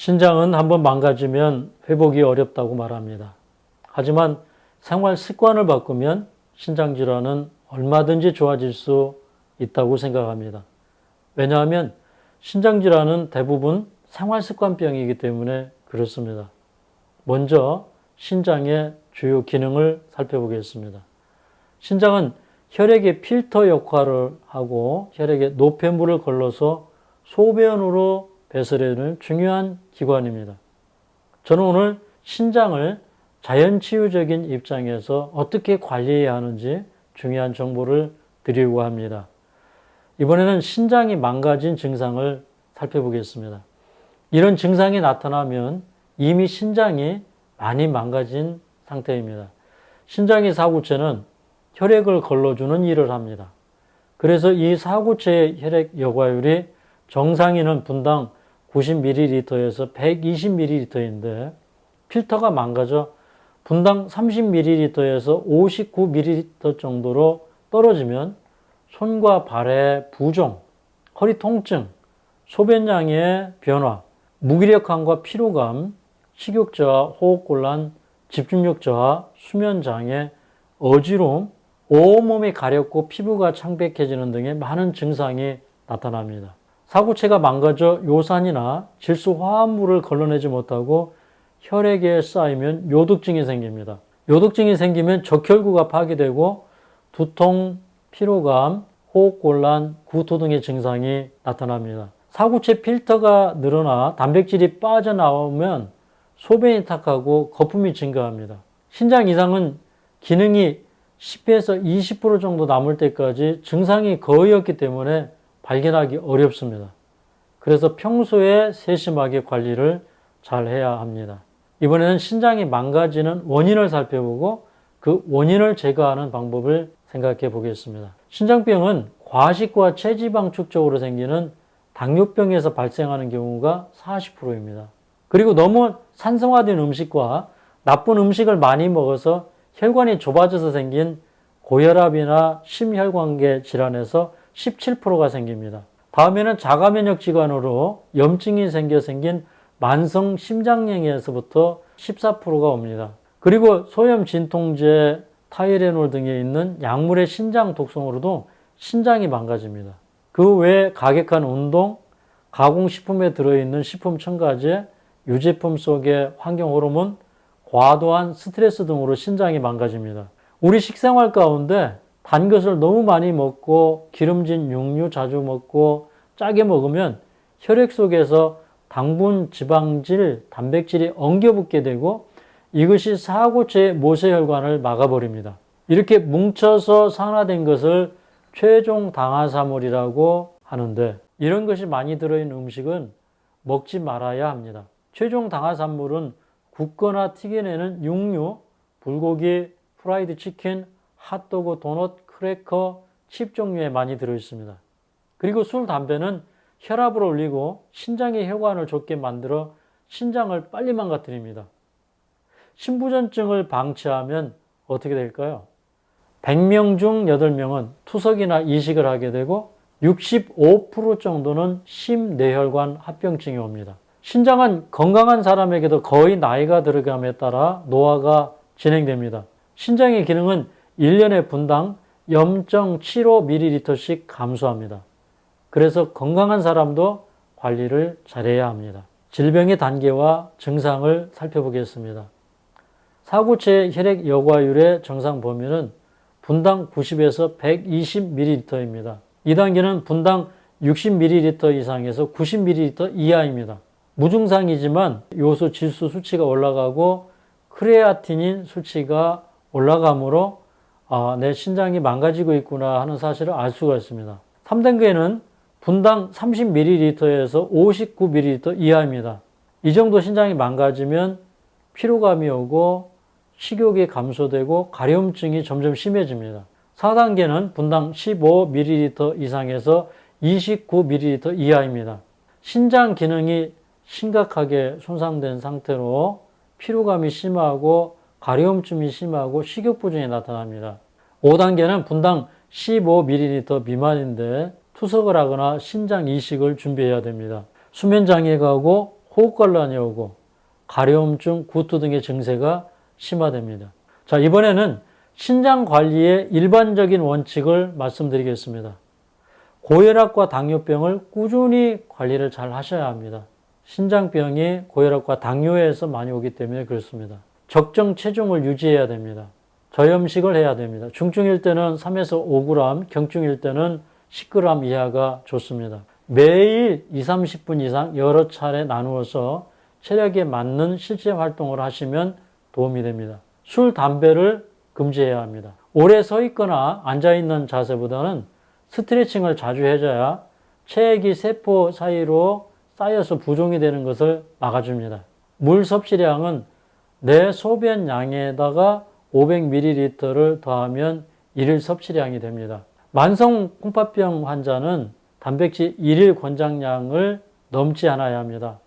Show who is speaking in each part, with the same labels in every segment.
Speaker 1: 신장은 한번 망가지면 회복이 어렵다고 말합니다. 하지만 생활 습관을 바꾸면 신장질환은 얼마든지 좋아질 수 있다고 생각합니다. 왜냐하면 신장질환은 대부분 생활습관병이기 때문에 그렇습니다. 먼저 신장의 주요 기능을 살펴보겠습니다. 신장은 혈액의 필터 역할을 하고 혈액에 노폐물을 걸러서 소변으로 배설해내는 중요한 기관입니다. 저는 오늘 신장을 자연치유적인 입장에서 어떻게 관리해야 하는지 중요한 정보를 드리려고 합니다. 이번에는 신장이 망가진 증상을 살펴보겠습니다. 이런 증상이 나타나면 이미 신장이 많이 망가진 상태입니다. 신장의 사구체는 혈액을 걸러주는 일을 합니다. 그래서 이 사구체의 혈액 여과율이 정상인은 분당 90ml에서 120ml인데 필터가 망가져 분당 30ml에서 59ml 정도로 떨어지면 손과 발의 부종, 허리 통증, 소변량의 변화, 무기력함과 피로감, 식욕저하, 호흡곤란, 집중력 저하, 수면장애, 어지러움, 온몸이 가렵고 피부가 창백해지는 등의 많은 증상이 나타납니다. 사구체가 망가져 요산이나 질소 화합물을 걸러내지 못하고 혈액에 쌓이면 요득증이 생깁니다. 요득증이 생기면 적혈구가 파괴되고 두통, 피로감, 호흡곤란, 구토 등의 증상이 나타납니다. 사구체 필터가 늘어나 단백질이 빠져나오면 소변이 탁하고 거품이 증가합니다. 신장 이상은 기능이 10에서 20% 정도 남을 때까지 증상이 거의 없기 때문에 발견하기 어렵습니다. 그래서 평소에 세심하게 관리를 잘 해야 합니다. 이번에는 신장이 망가지는 원인을 살펴보고 그 원인을 제거하는 방법을 생각해 보겠습니다. 신장병은 과식과 체지방 축적으로 생기는 당뇨병에서 발생하는 경우가 40%입니다. 그리고 너무 산성화된 음식과 나쁜 음식을 많이 먹어서 혈관이 좁아져서 생긴 고혈압이나 심혈관계 질환에서 17%가 생깁니다. 다음에는 자가면역 질환으로 염증이 생긴 만성 심장염에서부터 14%가 옵니다. 그리고 소염 진통제, 타이레놀 등에 있는 약물의 신장 독성으로도 신장이 망가집니다. 그 외에 과격한 운동, 가공식품에 들어있는 식품 첨가제, 유제품 속의 환경호르몬, 과도한 스트레스 등으로 신장이 망가집니다. 우리 식생활 가운데 단 것을 너무 많이 먹고 기름진 육류 자주 먹고 짜게 먹으면 혈액 속에서 당분, 지방질, 단백질이 엉겨붙게 되고 이것이 사구체의 모세혈관을 막아버립니다. 이렇게 뭉쳐서 산화된 것을 최종 당화사물이라고 하는데 이런 것이 많이 들어있는 음식은 먹지 말아야 합니다. 최종 당화산물은 굽거나 튀겨내는 육류, 불고기, 프라이드 치킨, 핫도그, 도넛, 크래커, 칩 종류에 많이 들어있습니다. 그리고 술, 담배는 혈압을 올리고 신장의 혈관을 좁게 만들어 신장을 빨리 망가뜨립니다. 신부전증을 방치하면 어떻게 될까요? 100명 중 8명은 투석이나 이식을 하게 되고 65% 정도는 심뇌혈관 합병증이 옵니다. 신장은 건강한 사람에게도 거의 나이가 들어감에 따라 노화가 진행됩니다. 신장의 기능은 1년에 분당 0.75ml씩 감소합니다. 그래서 건강한 사람도 관리를 잘해야 합니다. 질병의 단계와 증상을 살펴보겠습니다. 사구체 혈액 여과율의 정상 범위는 분당 90에서 120ml입니다. 2단계는 분당 60ml 이상에서 90ml 이하입니다. 무증상이지만 요소 질소 수치가 올라가고 크레아티닌 수치가 올라가므로 내 신장이 망가지고 있구나 하는 사실을 알 수가 있습니다. 3단계는 분당 30ml에서 59ml 이하입니다. 이 정도 신장이 망가지면 피로감이 오고 식욕이 감소되고 가려움증이 점점 심해집니다. 4단계는 분당 15ml 이상에서 29ml 이하입니다. 신장 기능이 심각하게 손상된 상태로 피로감이 심하고 가려움증이 심하고 식욕 부진이 나타납니다. 5단계는 분당 15ml 미만인데 투석을 하거나 신장 이식을 준비해야 됩니다. 수면장애가 오고 호흡곤란이 오고 가려움증, 구토 등의 증세가 심화됩니다. 자, 이번에는 신장 관리의 일반적인 원칙을 말씀드리겠습니다. 고혈압과 당뇨병을 꾸준히 관리를 잘 하셔야 합니다. 신장병이 고혈압과 당뇨에서 많이 오기 때문에 그렇습니다. 적정 체중을 유지해야 됩니다. 저염식을 해야 됩니다. 중증일 때는 3에서 5g, 경증일 때는 10g 이하가 좋습니다. 매일 20, 30분 이상 여러 차례 나누어서 체력에 맞는 실제 활동을 하시면 도움이 됩니다. 술, 담배를 금지해야 합니다. 오래 서 있거나 앉아있는 자세보다는 스트레칭을 자주 해줘야 체액이 세포 사이로 쌓여서 부종이 되는 것을 막아줍니다. 물 섭취량은 내 소변 양에다가 500ml를 더하면 일일 섭취량이 됩니다. 만성 콩팥병 환자는 단백질 일일 권장량을 넘지 않아야 합니다.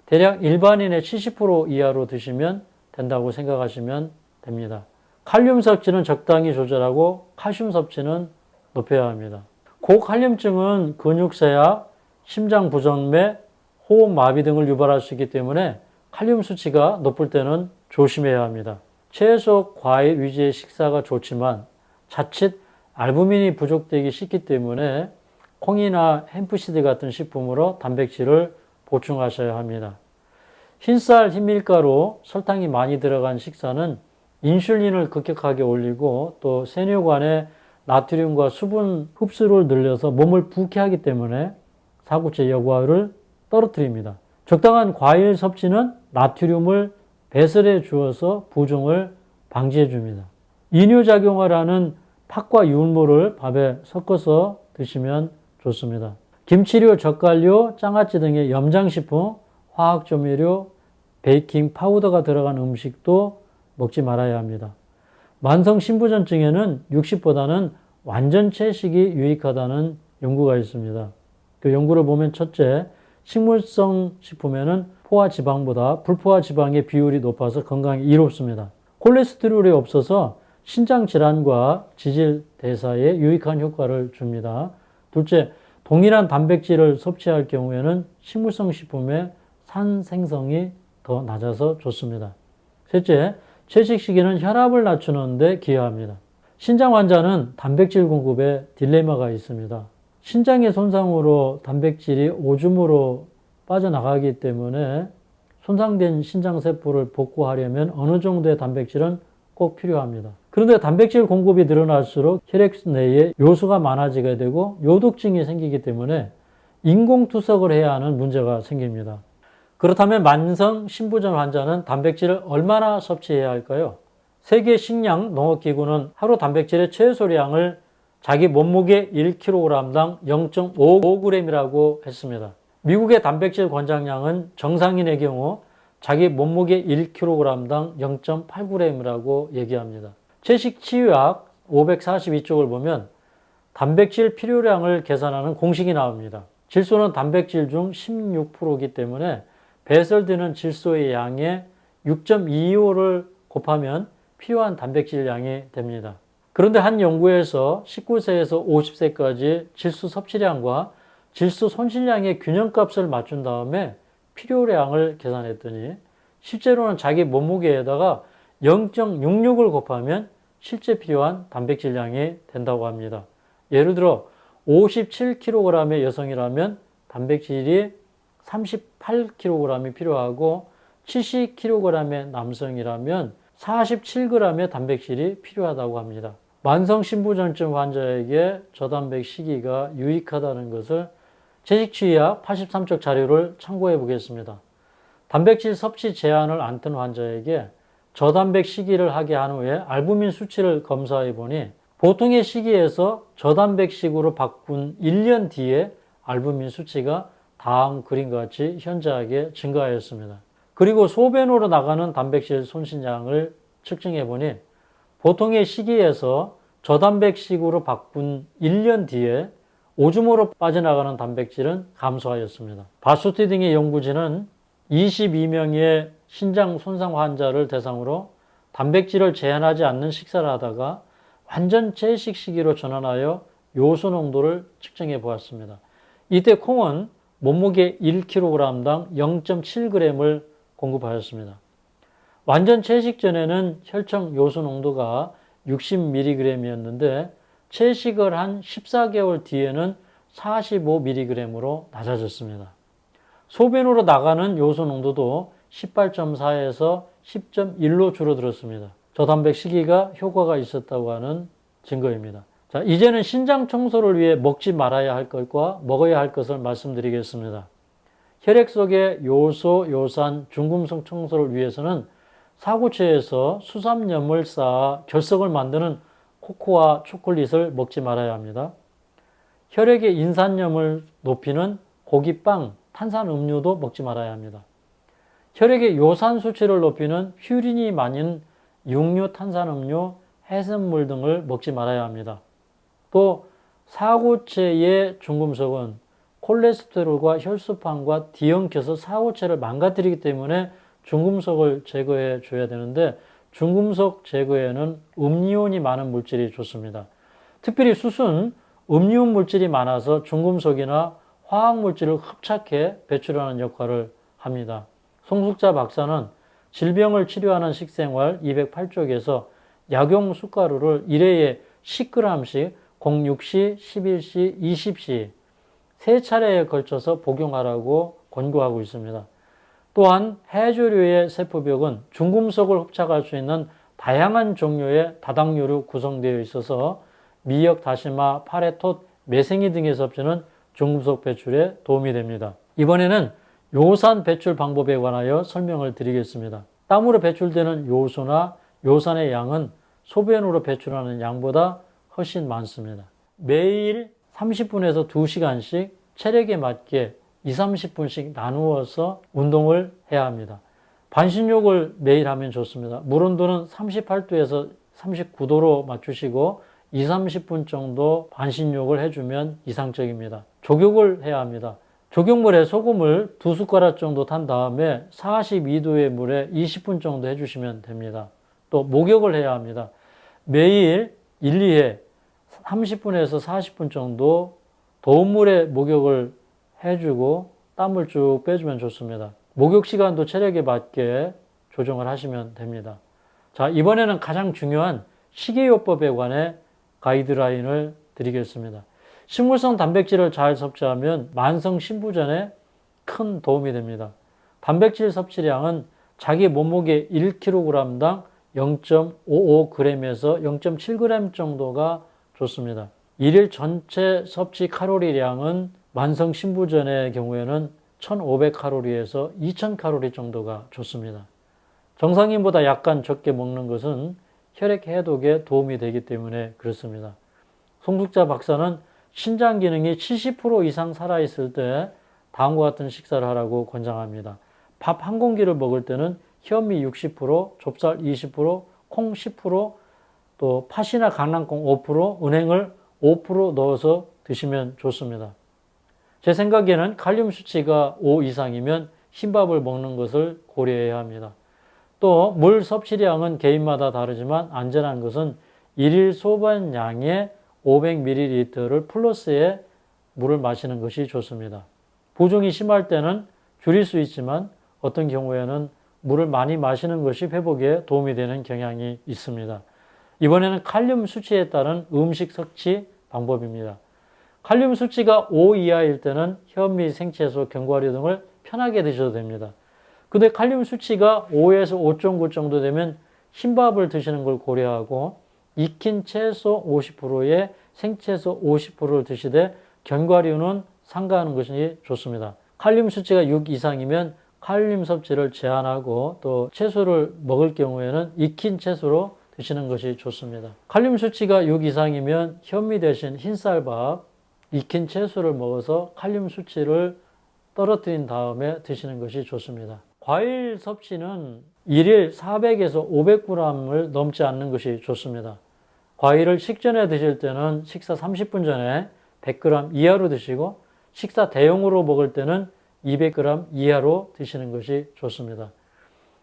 Speaker 1: 대략 일반인의 70% 이하로 드시면 된다고 생각하시면 됩니다. 칼륨 섭취는 적당히 조절하고 칼슘 섭취는 높여야 합니다. 고칼륨증은 근육쇠약, 심장부정맥, 호흡마비 등을 유발할 수 있기 때문에 칼륨 수치가 높을 때는 조심해야 합니다. 채소, 과일 위주의 식사가 좋지만 자칫 알부민이 부족되기 쉽기 때문에 콩이나 햄프시드 같은 식품으로 단백질을 보충하셔야 합니다. 흰쌀, 흰밀가루, 설탕이 많이 들어간 식사는 인슐린을 급격하게 올리고 또 세뇨관의 나트륨과 수분 흡수를 늘려서 몸을 붓게 때문에 사구체 여과를 떨어뜨립니다. 적당한 과일 섭취는 나트륨을 배설해 주어서 부종을 방지해 줍니다. 이뇨작용을 하는 팥과 유물을 밥에 섞어서 드시면 좋습니다. 김치류, 젓갈류, 장아찌 등의 염장식품, 화학조미료, 베이킹 파우더가 들어간 음식도 먹지 말아야 합니다. 만성 신부전증에는 육식보다는 완전 채식이 유익하다는 연구가 있습니다. 그 연구를 보면 첫째, 식물성 식품에는 포화 지방보다 불포화 지방의 비율이 높아서 건강에 이롭습니다. 콜레스테롤이 없어서 신장 질환과 지질 대사에 유익한 효과를 줍니다. 둘째, 동일한 단백질을 섭취할 경우에는 식물성 식품의 산 생성이 더 낮아서 좋습니다. 셋째, 채식 시기는 혈압을 낮추는 데 기여합니다. 신장 환자는 단백질 공급에 딜레마가 있습니다. 신장의 손상으로 단백질이 오줌으로 빠져나가기 때문에 손상된 신장세포를 복구하려면 어느 정도의 단백질은 꼭 필요합니다. 그런데 단백질 공급이 늘어날수록 혈액 내에 요소가 많아지게 되고 요독증이 생기기 때문에 인공투석을 해야 하는 문제가 생깁니다. 그렇다면 만성 신부전 환자는 단백질을 얼마나 섭취해야 할까요? 세계 식량 농업기구는 하루 단백질의 최소량을 자기 몸무게 1kg당 0.55g이라고 했습니다. 미국의 단백질 권장량은 정상인의 경우 자기 몸무게 1kg당 0.8g이라고 얘기합니다. 채식 치유학 542쪽을 보면 단백질 필요량을 계산하는 공식이 나옵니다. 질소는 단백질 중 16%이기 때문에 배설되는 질소의 양의 6.25를 곱하면 필요한 단백질 양이 됩니다. 그런데 한 연구에서 19세에서 50세까지 질소 섭취량과 질소 손실량의 균형값을 맞춘 다음에 필요량을 계산했더니 실제로는 자기 몸무게에다가 0.66을 곱하면 실제 필요한 단백질량이 된다고 합니다. 예를 들어 57kg의 여성이라면 단백질이 38kg이 필요하고 70kg의 남성이라면 47g의 단백질이 필요하다고 합니다. 만성 신부전증 환자에게 저단백 식이가 유익하다는 것을 채식주의학 83쪽 자료를 참고해 보겠습니다. 단백질 섭취 제한을 안 뜬 환자에게 저단백 식이를 하게 한 후에 알부민 수치를 검사해 보니 보통의 식이에서 저단백식으로 바꾼 1년 뒤에 알부민 수치가 다음 그림과 같이 현저하게 증가하였습니다. 그리고 소변으로 나가는 단백질 손실량을 측정해 보니 보통의 식이에서 저단백식으로 바꾼 1년 뒤에 오줌으로 빠져나가는 단백질은 감소하였습니다. 바수티 등의 연구진은 22명의 신장 손상 환자를 대상으로 단백질을 제한하지 않는 식사를 하다가 완전 채식 시기로 전환하여 요소 농도를 측정해 보았습니다. 이때 콩은 몸무게 1kg당 0.7g을 공급하였습니다. 완전 채식 전에는 혈청 요소 농도가 60mg이었는데 채식을 한 14개월 뒤에는 45mg으로 낮아졌습니다. 소변으로 나가는 요소 농도도 18.4에서 10.1로 줄어들었습니다. 저단백 식이가 효과가 있었다고 하는 증거입니다. 자, 이제는 신장 청소를 위해 먹지 말아야 할 것과 먹어야 할 것을 말씀드리겠습니다. 혈액 속의 요소, 요산, 중금속 청소를 위해서는 사고체에서 수삼염을 쌓아 결석을 만드는 코코아 초콜릿을 먹지 말아야 합니다. 혈액의 인산염을 높이는 고기, 빵, 탄산음료도 먹지 말아야 합니다. 혈액의 요산 수치를 높이는 퓨린이 많은 육류, 탄산음료, 해산물 등을 먹지 말아야 합니다. 또 사고체의 중금속은 콜레스테롤과 혈소판과 뒤엉켜서 사고체를 망가뜨리기 때문에 중금속을 제거해 줘야 되는데 중금속 제거에는 음이온이 많은 물질이 좋습니다. 특별히 숯은 음이온 물질이 많아서 중금속이나 화학물질을 흡착해 배출하는 역할을 합니다. 송숙자 박사는 질병을 치료하는 식생활 208쪽에서 약용 숟가루를 1회에 10g씩 06시, 11시, 20시 세 차례에 걸쳐서 복용하라고 권고하고 있습니다. 또한 해조류의 세포벽은 중금속을 흡착할 수 있는 다양한 종류의 다당류로 구성되어 있어서 미역, 다시마, 파레토, 매생이 등의 섭취는 중금속 배출에 도움이 됩니다. 이번에는 요산 배출 방법에 관하여 설명을 드리겠습니다. 땀으로 배출되는 요소나 요산의 양은 소변으로 배출하는 양보다 훨씬 많습니다. 매일 30분에서 2시간씩 체력에 맞게 20-30분씩 나누어서 운동을 해야 합니다. 반신욕을 매일 하면 좋습니다. 물 온도는 38도에서 39도로 맞추시고 20-30분 정도 반신욕을 해주면 이상적입니다. 족욕을 해야 합니다. 족욕물에 소금을 2숟가락 정도 탄 다음에 42도의 물에 20분 정도 해주시면 됩니다. 또 목욕을 해야 합니다. 매일 1, 2회 30분에서 40분 정도 더운 물에 목욕을 해주고 땀을 쭉 빼주면 좋습니다. 목욕 시간도 체력에 맞게 조정을 하시면 됩니다. 자, 이번에는 가장 중요한 식이요법에 관해 가이드라인을 드리겠습니다. 식물성 단백질을 잘 섭취하면 만성 신부전에 큰 도움이 됩니다. 단백질 섭취량은 자기 몸무게 1kg당 0.55g에서 0.7g 정도가 좋습니다. 일일 전체 섭취 칼로리량은 만성 신부전의 경우에는 1500칼로리에서 2000칼로리 정도가 좋습니다. 정상인보다 약간 적게 먹는 것은 혈액 해독에 도움이 되기 때문에 그렇습니다. 송숙자 박사는 신장 기능이 70% 이상 살아있을 때 다음과 같은 식사를 하라고 권장합니다. 밥 한 공기를 먹을 때는 현미 60%, 좁쌀 20%, 콩 10%, 또 팥이나 강낭콩 5%, 은행을 5% 넣어서 드시면 좋습니다. 제 생각에는 칼륨 수치가 5 이상이면 흰밥을 먹는 것을 고려해야 합니다. 또 물 섭취량은 개인마다 다르지만 안전한 것은 일일 소변량의 500ml를 플러스에 물을 마시는 것이 좋습니다. 부종이 심할 때는 줄일 수 있지만 어떤 경우에는 물을 많이 마시는 것이 회복에 도움이 되는 경향이 있습니다. 이번에는 칼륨 수치에 따른 음식 섭취 방법입니다. 칼륨 수치가 5 이하일 때는 현미, 생채소, 견과류 등을 편하게 드셔도 됩니다. 근데 칼륨 수치가 5에서 5.9 정도 되면 흰밥을 드시는 걸 고려하고 익힌 채소 50%에 생채소 50%를 드시되 견과류는 삼가하는 것이 좋습니다. 칼륨 수치가 6 이상이면 칼륨 섭취를 제한하고 또 채소를 먹을 경우에는 익힌 채소로 드시는 것이 좋습니다. 칼륨 수치가 6 이상이면 현미 대신 흰쌀밥, 익힌 채소를 먹어서 칼륨 수치를 떨어뜨린 다음에 드시는 것이 좋습니다. 과일 섭취는 일일 400에서 500g을 넘지 않는 것이 좋습니다. 과일을 식전에 드실 때는 식사 30분 전에 100g 이하로 드시고 식사 대용으로 먹을 때는 200g 이하로 드시는 것이 좋습니다.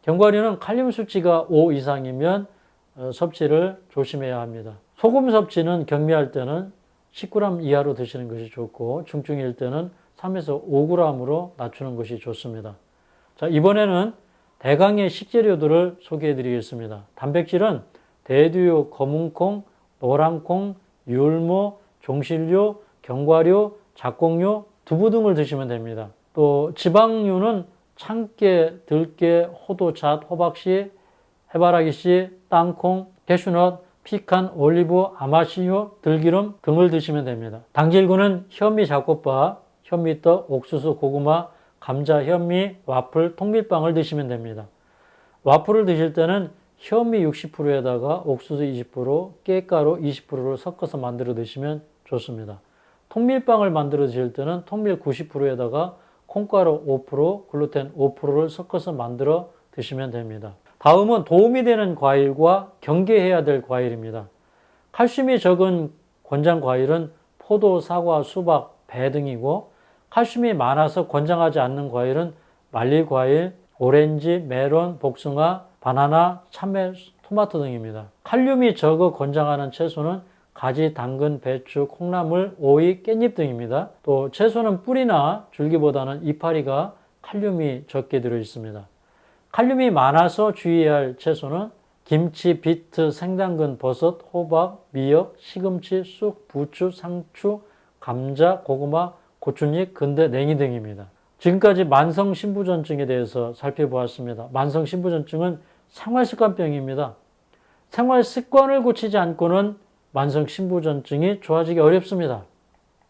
Speaker 1: 견과류는 칼륨 수치가 5 이상이면 섭취를 조심해야 합니다. 소금 섭취는 경미할 때는 10g 이하로 드시는 것이 좋고 중증일 때는 3에서 5g으로 낮추는 것이 좋습니다. 자, 이번에는 대강의 식재료들을 소개해 드리겠습니다. 단백질은 대두유, 검은콩, 노란콩, 율무, 종실류, 견과류, 작곡류, 두부 등을 드시면 됩니다. 또 지방류는 참깨, 들깨, 호두잣, 호박씨, 해바라기씨, 땅콩, 캐슈넛, 피칸, 올리브, 아마씨유, 들기름 등을 드시면 됩니다. 당질구는 현미 잡곡밥, 현미떡, 옥수수, 고구마, 감자, 현미, 와플, 통밀빵을 드시면 됩니다. 와플을 드실 때는 현미 60%에다가 옥수수 20%, 깻가루 20%를 섞어서 만들어 드시면 좋습니다. 통밀빵을 만들어 드실 때는 통밀 90%에다가 콩가루 5%, 글루텐 5%를 섞어서 만들어 드시면 됩니다. 다음은 도움이 되는 과일과 경계해야 될 과일입니다. 칼슘이 적은 권장 과일은 포도, 사과, 수박, 배 등이고 칼슘이 많아서 권장하지 않는 과일은 말리과일, 오렌지, 메론, 복숭아, 바나나, 참외, 토마토 등입니다. 칼륨이 적어 권장하는 채소는 가지, 당근, 배추, 콩나물, 오이, 깻잎 등입니다. 또 채소는 뿌리나 줄기보다는 이파리가 칼륨이 적게 들어있습니다. 칼륨이 많아서 주의해야 할 채소는 김치, 비트, 생당근, 버섯, 호박, 미역, 시금치, 쑥, 부추, 상추, 감자, 고구마, 고추잎, 근대, 냉이 등입니다. 지금까지 만성신부전증에 대해서 살펴보았습니다. 만성신부전증은 생활습관병입니다. 생활습관을 고치지 않고는 만성신부전증이 좋아지기 어렵습니다.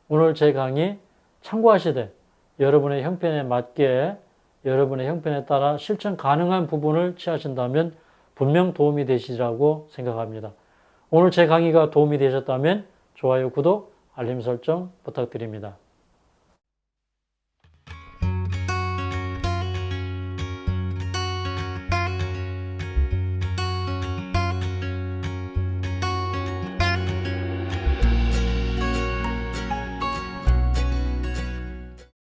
Speaker 1: 오늘 제 강의 참고하시되 여러분의 형편에 맞게 여러분의 형편에 따라 실천 가능한 부분을 취하신다면 분명 도움이 되시리라고 생각합니다. 오늘 제 강의가 도움이 되셨다면 좋아요, 구독, 알림 설정 부탁드립니다.